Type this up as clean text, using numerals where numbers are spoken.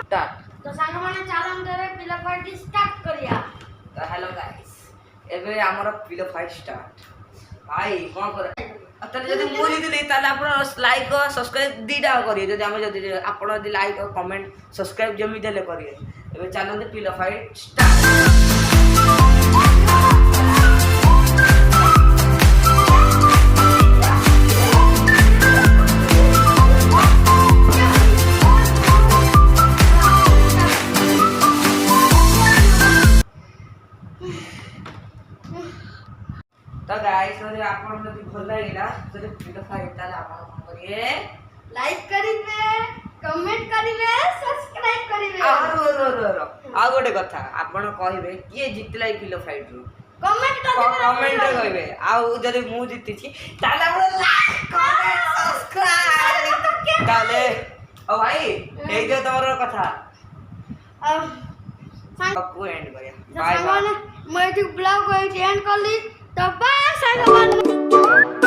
Start तो सांग माने चालन करे पिला पार्टी स्टार्ट करिया। तो हेलो गाइस एबे हमर पिलो फाइट स्टार्ट भाई कोन करे अतने जदी मु जितली ताले आपण लाइक और सब्सक्राइब दीटा करिए जदी हम जदी आपण जदी लाइक और कमेंट सब्सक्राइब जमी देले करिए एबे चलन पिलो फाइट स्टार्ट तो गाइस जदी आपण जदी भल लागिला जदी पिलो फाइट ताले आपण कोन करिए लाइक करिवे, कमेंट करिवे, सब्सक्राइब करिवे। आ गोटे कथा आपण कहिबे किए जितला ई पिलो फाइट रु कमेंट कमेंट कहिबे आ जदी मु जितती छी ताले आपण लाइक कमेंट सब्सक्राइब ताले ओ भाई ए जो तोर कथा अब सांग को एंड करिया सांग माने मैं ब्लॉग को एंड कर ली तो बाय सांग माने।